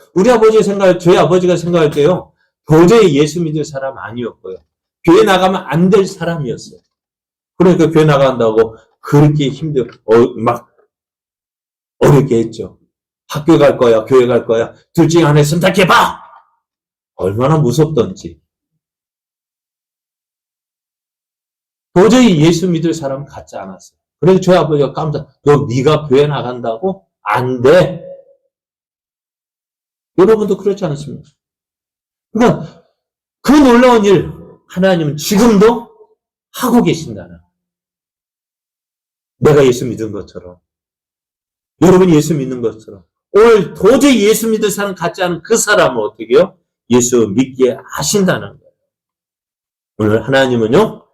Speaker 1: 저희 아버지가 생각할 때요. 도저히 예수 믿을 사람 아니었고요. 교회 나가면 안 될 사람이었어요. 그러니까 교회 나간다고 그렇게 막 어렵게 했죠. 학교 갈 거야, 교회 갈 거야. 둘 중에 하나 선택해봐! 얼마나 무섭던지. 도저히 예수 믿을 사람 같지 않았어요. 그래서 저희 아버지가 네가 교회 나간다고? 안 돼. 여러분도 그렇지 않습니까? 그러니까 그 놀라운 일 하나님은 지금도 하고 계신다는. 내가 예수 믿은 것처럼. 여러분이 예수 믿는 것처럼. 오늘 도저히 예수 믿을 사람 같지 않은 그 사람을 어떻게 해요? 예수 믿게 하신다는 거예요. 오늘 하나님은요,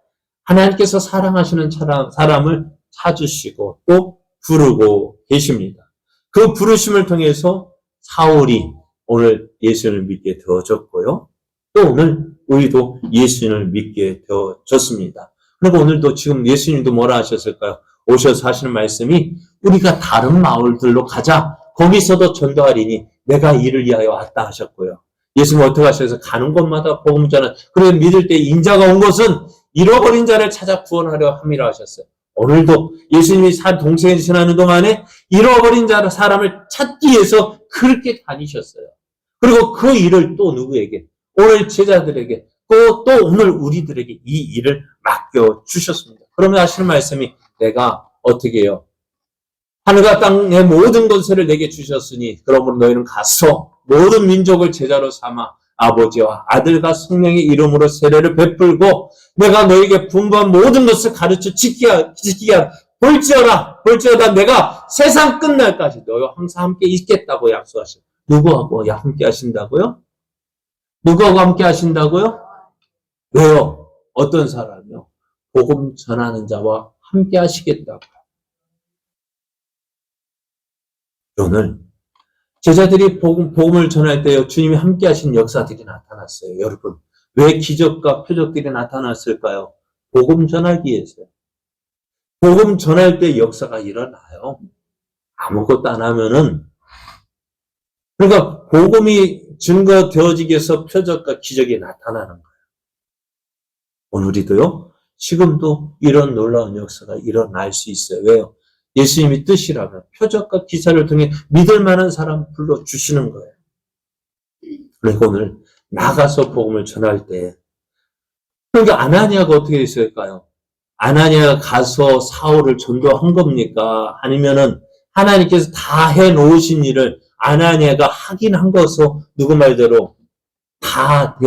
Speaker 1: 하나님께서 사랑하시는 사람을 찾으시고 또 부르고 계십니다. 그 부르심을 통해서 사울이 오늘 예수를 믿게 되어졌고요. 또 오늘 우리도 예수를 믿게 되어졌습니다. 그리고 오늘도 지금 예수님도 뭐라 하셨을까요? 오셔서 하시는 말씀이 우리가 다른 마을들로 가자. 거기서도 전도하리니 내가 이를 위하여 왔다 하셨고요. 예수님은 어떻게 하셔서 가는 곳마다 복음 전하. 그래 믿을 때 인자가 온 것은 잃어버린 자를 찾아 구원하려 함이라 하셨어요. 오늘도 예수님이 동생에 지나는 동안에 잃어버린 자를 사람을 찾기 위해서 그렇게 다니셨어요. 그리고 그 일을 또 누구에게? 오늘 제자들에게 또 오늘 우리들에게 이 일을 맡겨주셨습니다. 그러면 하시는 말씀이 내가 어떻게 해요? 하늘과 땅의 모든 것을 내게 주셨으니 그러므로 너희는 가서 모든 민족을 제자로 삼아 아버지와 아들과 성령의 이름으로 세례를 베풀고 내가 너에게 분부한 모든 것을 가르쳐 지키게 하라. 볼지어다 내가 세상 끝날까지 너희와 항상 함께 있겠다고 약속하셨어요. 누구하고 함께 하신다고요? 누구하고 함께 하신다고요? 왜요? 어떤 사람이요? 복음 전하는 자와 함께 하시겠다고. 오늘 제자들이 복음을 전할 때 주님이 함께 하신 역사들이 나타났어요. 여러분, 왜 기적과 표적들이 나타났을까요? 복음 전하기 위해서요. 복음 전할 때 역사가 일어나요. 아무것도 안 하면은, 그러니까 복음이 증거되어지기 위해서 표적과 기적이 나타나는 거예요. 오늘이도요, 지금도 이런 놀라운 역사가 일어날 수 있어요. 왜요? 예수님이 뜻이라면 표적과 기사를 통해 믿을 만한 사람 불러주시는 거예요. 그리고 오늘 나가서 복음을 전할 때, 그러니까 아나니아가 어떻게 됐을까요? 아나니아가 가서 사울을 전도한 겁니까? 아니면은 하나님께서 다 해놓으신 일을 아나니아가 하긴 한 것으로 누구 말대로 다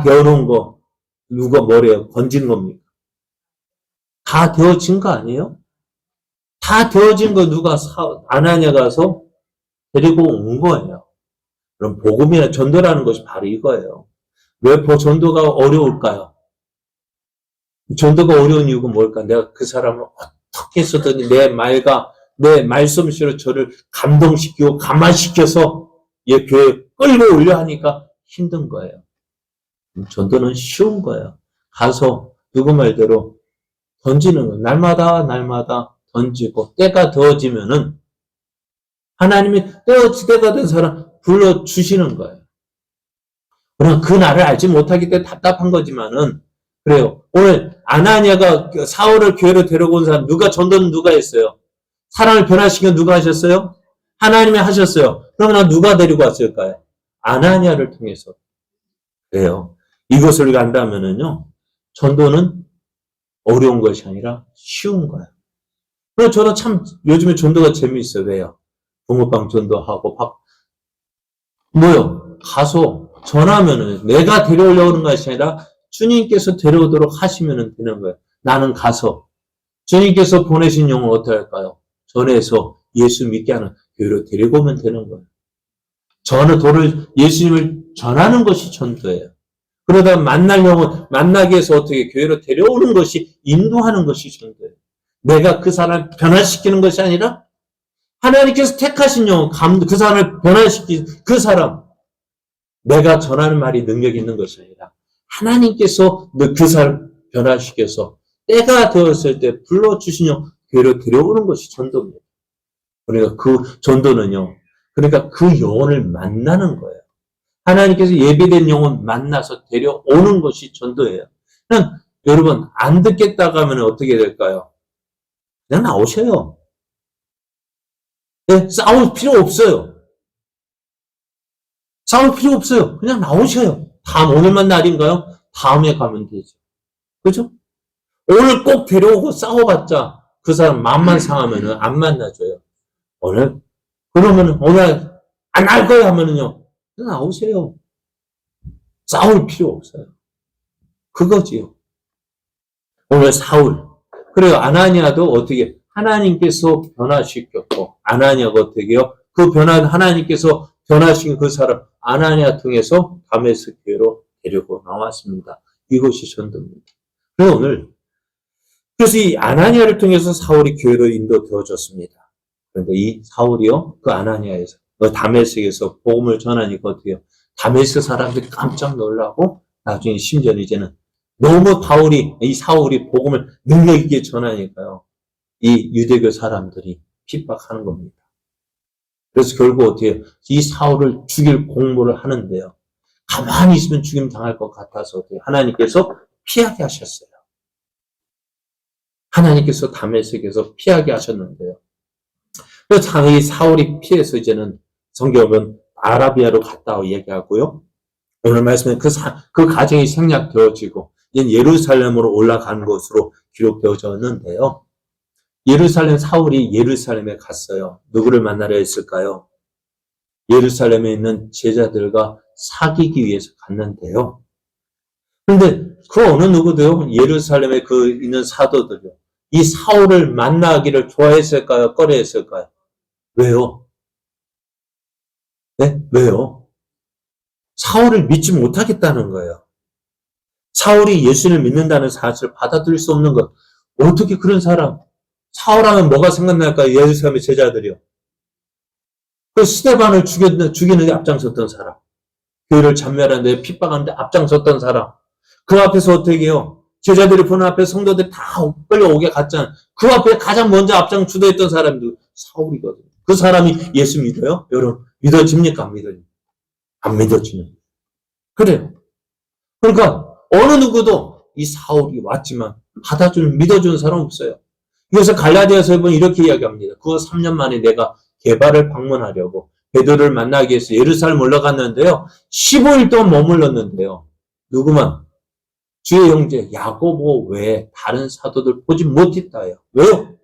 Speaker 1: 되어놓은 거 누가 뭐래요? 건진 겁니까? 다 되어진 거 아니에요? 다 되어진 거 누가 아나니아가 가서 데리고 온 거예요. 그럼 복음이나 전도라는 것이 바로 이거예요. 왜 전도가 어려울까요? 전도가 어려운 이유가 뭘까? 내가 그 사람을 어떻게 해서든 내 말씀으로 저를 감동시키고 감화시켜서 교회 끌고 올려 하니까 힘든 거예요. 전도는 쉬운 거예요. 가서 누구 말대로 던지는 거예요. 날마다 던지고 때가 더워지면은 하나님이 때가 된 사람 불러주시는 거예요. 그러나 그 날을 알지 못하기 때문에 답답한 거지만은 그래요. 오늘 아나니아가 사울을 교회로 데려온 사람 전도는 누가 했어요? 사람을 변화시켜 누가 하셨어요? 하나님이 하셨어요. 그러면 누가 데리고 왔을까요? 아나니아를 통해서. 그래요. 이것을 우리가 안다면은요. 전도는 어려운 것이 아니라 쉬운 거예요. 그래서 저는 참 요즘에 전도가 재미있어요. 왜요? 붕어빵 전도하고 가서 전하면은 내가 데려오려고 하는 것이 아니라 주님께서 데려오도록 하시면 되는 거예요. 나는 가서 주님께서 보내신 영혼 어떻게 할까요? 전해서 예수 믿게 하는 교회로 데리고 오면 되는 거예요. 예수님을 전하는 것이 전도예요. 그러다 만날 영혼 만나기 위해서 어떻게 교회로 데려오는 것이 인도하는 것이 전도예요. 내가 그 사람을 변화시키는 것이 아니라 하나님께서 택하신 영혼 그 사람을 변화시킨 그 사람 내가 전하는 말이 능력이 있는 것이 아니라 하나님께서 그 사람 변화시켜서 때가 되었을 때 불러주신 영혼 교회로 데려오는 것이 전도입니다. 그러니까 그 전도는요. 그러니까 그 영혼을 만나는 거예요. 하나님께서 예비된 영혼 만나서 데려오는 것이 전도예요. 그냥 여러분 안 듣겠다고 하면 어떻게 될까요? 그냥 나오셔요. 네, 싸울 필요 없어요. 싸울 필요 없어요. 그냥 나오셔요. 오늘만 날인가요? 다음에 가면 되죠. 그죠? 오늘 꼭 데려오고 싸워봤자 그 사람 마음만 상하면은 안 만나줘요. 그러면은 오늘 안 할 거야 하면은요. 그냥 나오세요. 싸울 필요 없어요. 그거지요. 오늘 사울 그래요. 아나니아도 어떻게 하나님께서 변화시켰고 아나니아가 어떻게 해요? 그 하나님께서 변화시킨 그 사람 아나니아 통해서 다메섹 교회로 데리고 나왔습니다. 이것이 전도입니다. 그래서 이 아나니아를 통해서 사울이 교회로 인도되어졌습니다. 그런데 이 사울이요, 그 아나니아에서, 다메섹에서 복음을 전하니까 어떻게 해요? 다메섹 사람들이 깜짝 놀라고, 나중에 심지어는 이제는 너무 이 사울이 복음을 능력 있게 전하니까요, 이 유대교 사람들이 핍박하는 겁니다. 그래서 결국 어떻게 해요? 이 사울을 죽일 공모를 하는데요. 가만히 있으면 죽임 당할 것 같아서 어떻게 하나님께서 피하게 하셨어요. 하나님께서 다메섹에서 피하게 하셨는데요. 그래서 이 사울이 피해서 이제는 성경은 아라비아로 갔다고 얘기하고요. 오늘 말씀에 그 가정이 생략되어지고 이제 예루살렘으로 올라간 것으로 기록되어졌는데요. 사울이 예루살렘에 갔어요. 누구를 만나려 했을까요? 예루살렘에 있는 제자들과 사귀기 위해서 갔는데요. 근데 그 어느 누구도요, 예루살렘에 있는 사도들요, 이 사울을 만나기를 좋아했을까요? 꺼려했을까요? 왜요? 네? 왜요? 사울을 믿지 못하겠다는 거예요. 사울이 예수를 믿는다는 사실을 받아들일 수 없는 것. 어떻게 그런 사람? 사울하면 뭐가 생각날까요? 예루살렘의 제자들이요. 그 스데반을 죽이는 데 앞장섰던 사람. 교회를 참멸하는데 핍박하는데 앞장섰던 사람. 그 앞에서 어떻게 해요? 제자들이 보는 앞에 성도들이 다 끌려오게 갔잖아요. 그 앞에 가장 먼저 앞장 주도했던 사람도 사울이거든요. 그 사람이 예수 믿어요? 여러분, 믿어집니까? 안 믿어요? 안 믿어지는. 그래요. 그러니까 어느 누구도 이 사울이 왔지만 믿어주는 사람 없어요. 그래서 갈라디아서에 보면 이렇게 이야기합니다. 그 3년 만에 내가 게바를 방문하려고 베드로를 만나기 위해서 예루살렘 올라갔는데요. 15일 동안 머물렀는데요. 누구만? 주의 형제 야고보 외에 다른 사도들 보지 못했다요. 왜요?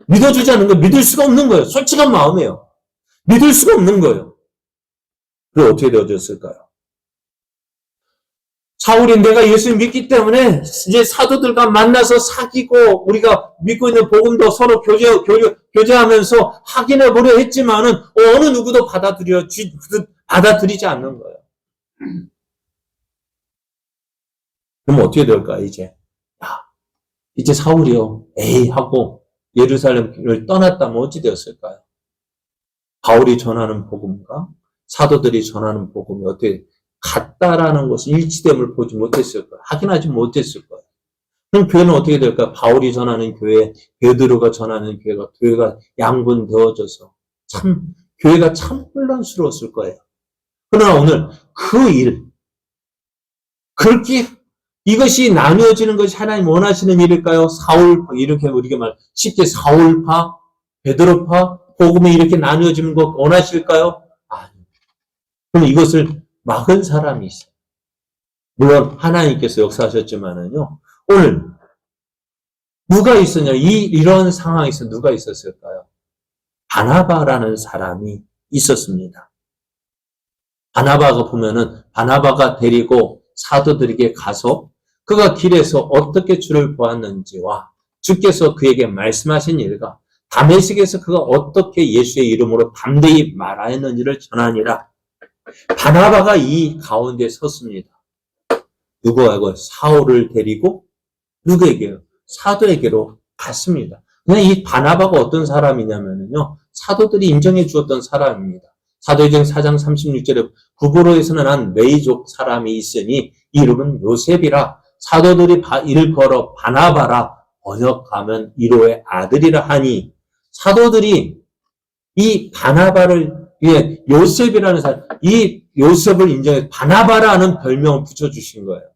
Speaker 1: 믿어주지 않는 거예요. 믿을 수가 없는 거예요. 솔직한 마음이에요. 믿을 수가 없는 거예요. 그럼 어떻게 되어졌을까요? 사울이 내가 예수를 믿기 때문에 이제 사도들과 만나서 사귀고 우리가 믿고 있는 복음도 서로 교제하면서 확인해 보려 했지만은 어느 누구도 받아들이지 않는 거예요. 그럼 어떻게 될까요, 이제? 이제 사울이요, 에이 하고 예루살렘을 떠났다면 어찌 되었을까요? 바울이 전하는 복음과 사도들이 전하는 복음이 어떻게 같다라는 것을 일치됨을 보지 못했을 거예요. 확인하지 못했을 거예요. 그럼 교회는 어떻게 될까요? 바울이 전하는 교회, 베드로가 전하는 교회가 양분되어져서 교회가 참 혼란스러웠을 거예요. 그러나 오늘 그렇게 이것이 나누어지는 것이 하나님 원하시는 일일까요? 이렇게 우리가 쉽게 사울파, 베드로파, 복음이 이렇게 나누어지는 것 원하실까요? 아니요. 그럼 이것을 막은 사람이 있어요. 물론 하나님께서 역사하셨지만은요. 오늘 누가 있었냐? 이런 상황에서 누가 있었을까요? 바나바라는 사람이 있었습니다. 바나바가 데리고 사도들에게 가서 그가 길에서 어떻게 주를 보았는지와 주께서 그에게 말씀하신 일과 다메섹에서 그가 어떻게 예수의 이름으로 담대히 말하였는지를 전하니라. 바나바가 이 가운데 섰습니다. 누구하고? 사울을 데리고 누구에게요? 사도에게로 갔습니다. 그냥 이 바나바가 어떤 사람이냐면요, 사도들이 인정해 주었던 사람입니다. 사도행전 4장 36절에 구브로에서는 한 레이족 사람이 있으니 이름은 요셉이라 사도들이 이를 걸어 바나바라 번역하면 이로의 아들이라 하니 사도들이 이 바나바를 위해 요셉이라는 사람, 이 요셉을 인정해 바나바라는 별명을 붙여주신 거예요.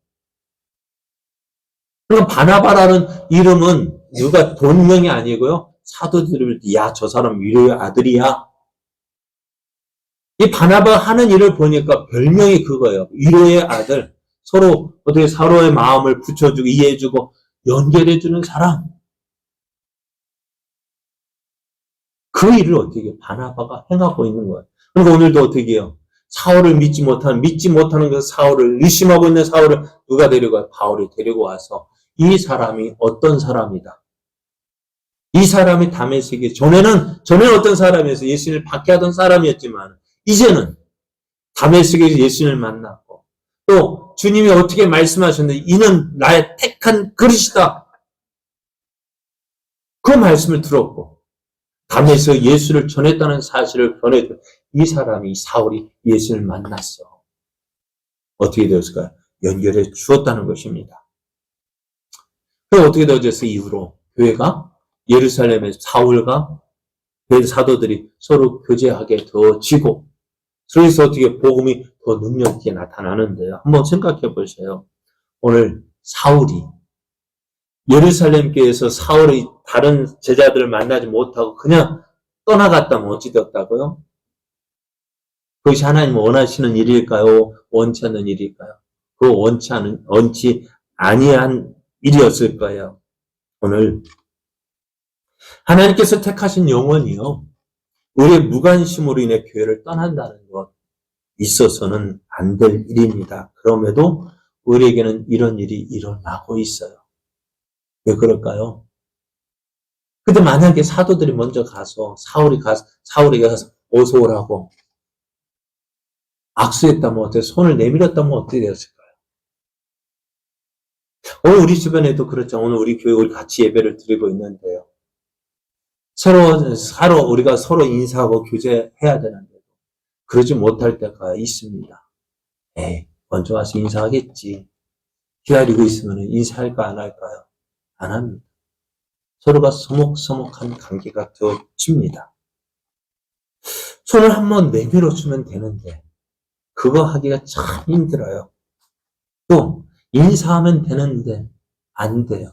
Speaker 1: 그럼 바나바라는 이름은 누가 본명이 아니고요. 사도들을 저 사람 위로의 아들이야. 이 바나바 하는 일을 보니까 별명이 그거예요. 위로의 아들. 서로 어떻게 서로의 마음을 붙여주고 이해해주고 연결해주는 사람. 그 일을 어떻게 바나바가 행하고 있는 거예요. 그러니까 오늘도 어떻게 해요? 사울을 믿지 못하는 그 사울을 의심하고 있는 사울을 누가 데리고 와요? 바울이 데리고 와서 이 사람이 어떤 사람이다. 이 사람이 다메섹에 전에는 어떤 사람이어서 예수님을 박해하던 사람이었지만 이제는 다메섹에서 예수님을 만났고 또 주님이 어떻게 말씀하셨는데 이는 나의 택한 그릇이다. 그 말씀을 들었고 다메섹에서 예수를 전했다는 사실을 전해줘. 이 사람이 사울이 예수를 만났어. 어떻게 되었을까요? 연결해 주었다는 것입니다. 그럼 어떻게 되어졌어요? 이후로 교회가 예루살렘의 사울과 사도들이 서로 교제하게 되어지고 그래서 어떻게 복음이 더 능력 있게 나타나는데요. 한번 생각해 보세요. 오늘 사울이 예루살렘 교회에서 사울이 다른 제자들을 만나지 못하고 그냥 떠나갔다면 어찌 되었다고요? 그것이 하나님 원하시는 일일까요? 원치 않는 일일까요? 그 원치 아니한 일이었을 거예요. 오늘 하나님께서 택하신 영혼이요. 우리의 무관심으로 인해 교회를 떠난다는 것 있어서는 안 될 일입니다. 그럼에도 우리에게는 이런 일이 일어나고 있어요. 왜 그럴까요? 근데 만약에 사도들이 먼저 가서 사울에게 가서 어서 오라고 악수했다면 어때요? 손을 내밀었다면 어떻게 되었을까요? 오늘 우리 주변에도 그렇죠. 오늘 우리 교회 우리 같이 예배를 드리고 있는데요. 우리가 서로 인사하고 교제해야 되는데 그러지 못할 때가 있습니다. 에이, 먼저 와서 인사하겠지. 기다리고 있으면 인사할까 안 할까요? 안 합니다. 서로가 서먹서먹한 관계가 되어집니다. 손을 한번 내밀어주면 되는데 그거 하기가 참 힘들어요. 또 인사하면 되는데 안 돼요.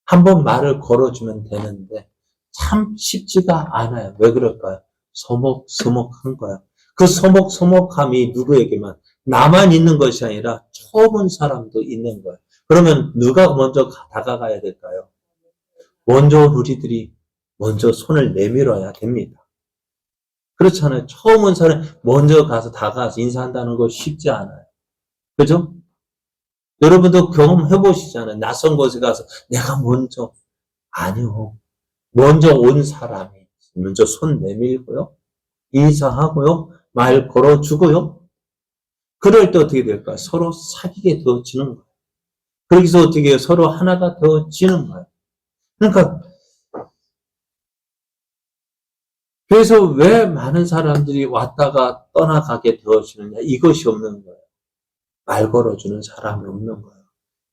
Speaker 1: 한번 말을 걸어주면 되는데 참 쉽지가 않아요. 왜 그럴까요? 서먹서먹한 거예요. 그 서먹서먹함이 누구에게만 나만 있는 것이 아니라 처음 온 사람도 있는 거예요. 그러면 누가 먼저 다가가야 될까요? 먼저 우리들이 먼저 손을 내밀어야 됩니다. 그렇잖아요. 처음 온 사람이 먼저 가서 다가가서 인사한다는 거 쉽지 않아요. 그죠? 여러분도 경험해 보시잖아요. 낯선 곳에 가서 내가 먼저. 아니요. 먼저 온 사람이 먼저 손 내밀고요. 인사하고요. 말 걸어주고요. 그럴 때 어떻게 될까요? 서로 사귀게 되어지는 거예요. 그러기서 어떻게 해요? 서로 하나가 되어지는 거예요. 그러니까 그래서 왜 많은 사람들이 왔다가 떠나가게 되어지느냐? 이것이 없는 거예요. 말 걸어주는 사람이 없는 거예요.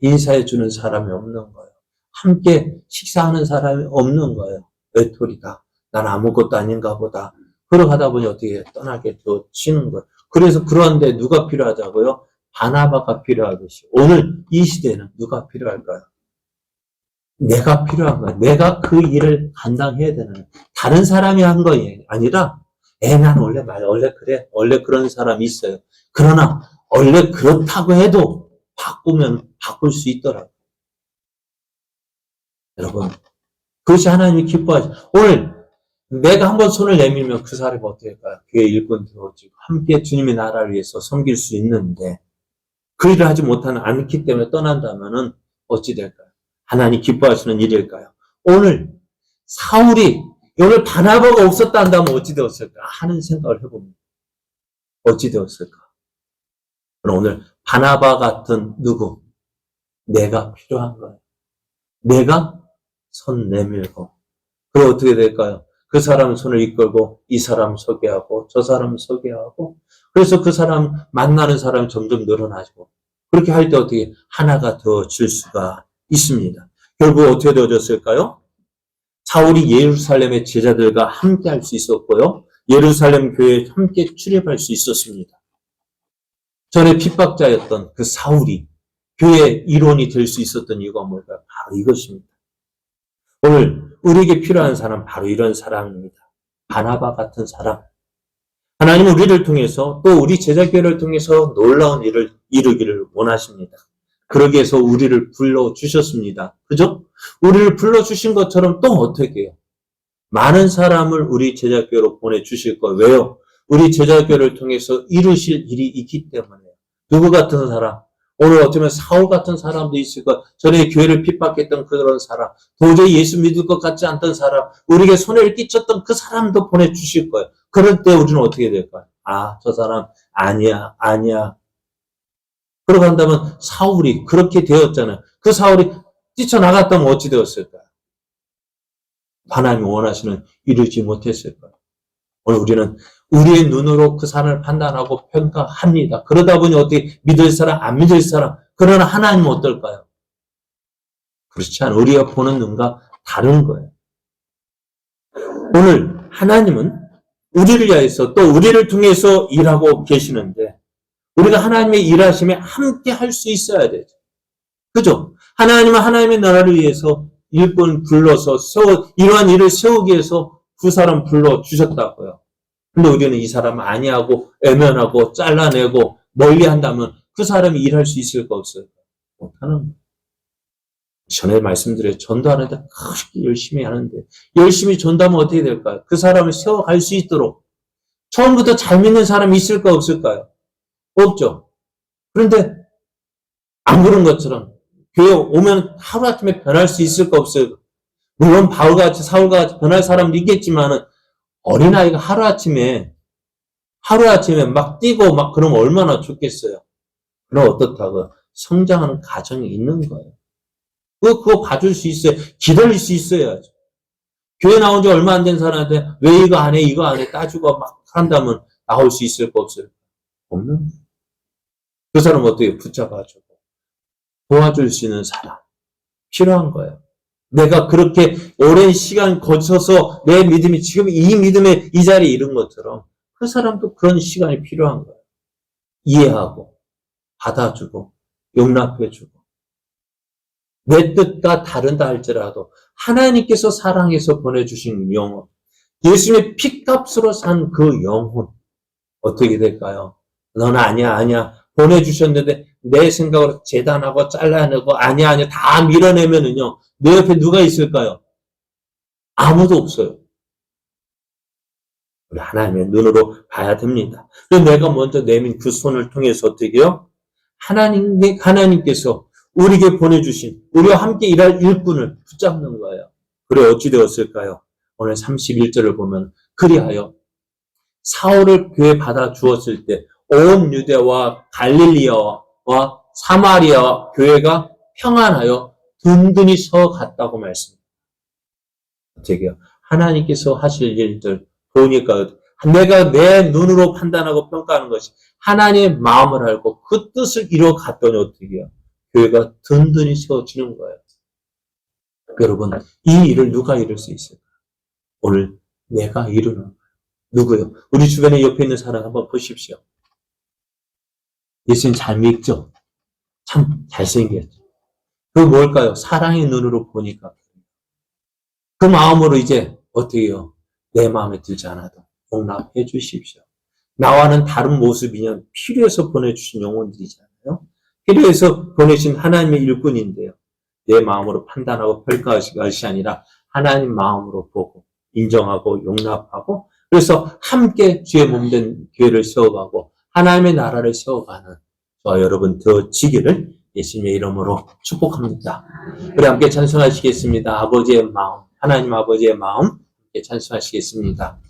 Speaker 1: 인사해주는 사람이 없는 거예요. 함께 식사하는 사람이 없는 거예요. 외톨이다. 난 아무것도 아닌가 보다. 그러다 보니 어떻게 떠나게 되어지는 거예요. 그래서 그런데 누가 필요하다고요? 바나바가 필요하듯이. 오늘 이 시대는 누가 필요할까요? 내가 필요한 거예요. 내가 그 일을 감당해야 되는 거예요. 다른 사람이 한 거예요. 아니라 난 원래 그래. 원래 그런 사람이 있어요. 그러나 원래 그렇다고 해도 바꾸면 바꿀 수 있더라고요. 여러분, 그것이 하나님이 기뻐하시죠. 오늘 내가 한번 손을 내밀면 그 사람이 어떻게 할까요? 교회 일꾼 되어지고 함께 주님의 나라를 위해서 섬길 수 있는데 그 일을 하지 못하는 않기 때문에 떠난다면은 어찌 될까요? 하나님 기뻐하시는 일일까요? 오늘 사울이 오늘 바나바가 없었다 한다면 어찌 되었을까 하는 생각을 해봅니다. 어찌 되었을까? 그럼 오늘 바나바 같은 누구? 내가 필요한 거예요. 내가 손 내밀고 그럼 어떻게 될까요? 그 사람 손을 이끌고 이 사람 소개하고 저 사람 소개하고 그래서 그 사람 만나는 사람이 점점 늘어나고 그렇게 할 때 어떻게 하나가 되어질 수가 있습니다. 결국 어떻게 되어졌을까요? 사울이 예루살렘의 제자들과 함께 할 수 있었고요. 예루살렘 교회에 함께 출입할 수 있었습니다. 전에 핍박자였던 그 사울이 교회의 일원이 될 수 있었던 이유가 뭘까요? 바로 이것입니다. 오늘 우리에게 필요한 사람 바로 이런 사람입니다. 바나바 같은 사람. 하나님은 우리를 통해서 또 우리 제자교회를 통해서 놀라운 일을 이루기를 원하십니다. 그러기 위해서 우리를 불러주셨습니다. 그죠? 우리를 불러주신 것처럼 또 어떻게 해요? 많은 사람을 우리 제자교회로 보내주실 거예요. 왜요? 우리 제자교회를 통해서 이루실 일이 있기 때문에 누구 같은 사람? 오늘 어쩌면 사울 같은 사람도 있을 것, 전에 교회를 핍박했던 그런 사람, 도저히 예수 믿을 것 같지 않던 사람, 우리에게 손해를 끼쳤던 그 사람도 보내주실 거예요. 그럴 때 우리는 어떻게 될까요? 아, 저 사람 아니야, 아니야. 그러고 한다면 사울이 그렇게 되었잖아요. 그 사울이 뛰쳐나갔다면 어찌 되었을까요? 하나님이 원하시는 이루지 못했을까요? 오늘 우리는 우리의 눈으로 그 사람을 판단하고 평가합니다. 그러다 보니 어떻게 믿을 사람, 안 믿을 사람, 그러나 하나님은 어떨까요? 그렇지 않아요. 우리가 보는 눈과 다른 거예요. 오늘 하나님은 우리를 위해서 또 우리를 통해서 일하고 계시는데 우리가 하나님의 일하심에 함께 할 수 있어야 되죠. 그죠? 하나님은 하나님의 나라를 위해서 일꾼 불러서 이러한 일을 세우기 위해서 두 사람 불러주셨다고요. 근데 우리는 이 사람 아니하고 애면하고 잘라내고 멀리 한다면 그 사람이 일할 수 있을까 없을까? 못하는 거예요. 전에 말씀드려요. 전도하는데 그렇게 열심히 하는데 열심히 전도하면 어떻게 될까요? 그 사람을 세워갈 수 있도록 처음부터 잘 믿는 사람이 있을까 없을까요? 없죠. 그런데 안 그런 것처럼 교회 오면 하루아침에 변할 수 있을까 없을까? 물론 바울같이 사울같이 변할 사람도 있겠지만은 어린아이가 하루아침에 막 뛰고 막 그러면 얼마나 좋겠어요. 그럼 어떻다고 성장하는 과정이 있는 거예요. 그거 봐줄 수 있어요. 기다릴 수 있어야죠. 교회 나온 지 얼마 안 된 사람한테 왜 이거 안 해 따지고 막 한다면 나올 수 있을까 없을까? 없는 거예요. 그 사람 어떻게 붙잡아주고 도와줄 수 있는 사람 필요한 거예요. 내가 그렇게 오랜 시간 거쳐서 내 믿음이 지금 이 믿음의 이 자리에 이른 것처럼 그 사람도 그런 시간이 필요한 거예요. 이해하고 받아주고 용납해주고 내 뜻과 다른다 할지라도 하나님께서 사랑해서 보내주신 영혼, 예수님의 피값으로 산 그 영혼 어떻게 될까요? 넌 아니야 보내주셨는데 내 생각으로 재단하고 잘라내고 아니야 다 밀어내면은요 내 옆에 누가 있을까요? 아무도 없어요. 우리 하나님의 눈으로 봐야 됩니다. 내가 먼저 내민 그 손을 통해서 어떻게 해요? 하나님께서 우리에게 보내주신 우리와 함께 일할 일꾼을 붙잡는 거예요. 그래 어찌 되었을까요? 오늘 31절을 보면 그리하여 사울을 교회 받아 주었을 때 온 유대와 갈릴리아와 사마리아 교회가 평안하여 든든히 서갔다고 말씀합니다. 어떻게 해요? 하나님께서 하실 일들 보니까 내가 내 눈으로 판단하고 평가하는 것이 하나님의 마음을 알고 그 뜻을 이뤄갔더니 어떻게 해요? 교회가 든든히 세워지는 거예요. 여러분, 이 일을 누가 이룰 수 있을까요? 오늘 내가 이루는 거예요. 누구요? 우리 주변에 옆에 있는 사람 한번 보십시오. 예수님 잘 믿죠? 참 잘생겼죠? 그 뭘까요? 사랑의 눈으로 보니까. 그 마음으로 이제 어떻게 해요? 내 마음에 들지 않아도 용납해 주십시오. 나와는 다른 모습이면 필요해서 보내주신 영혼들이잖아요. 필요해서 보내신 하나님의 일꾼인데요. 내 마음으로 판단하고 평가하시 것이 아니라 하나님 마음으로 보고 인정하고 용납하고 그래서 함께 주의 몸된 교회를 세워가고 하나님의 나라를 세워가는 저와 여러분 되어지기를 예수님의 이름으로 축복합니다. 우리 함께 찬송하시겠습니다. 아버지의 마음, 하나님 아버지의 마음 함께 찬송하시겠습니다.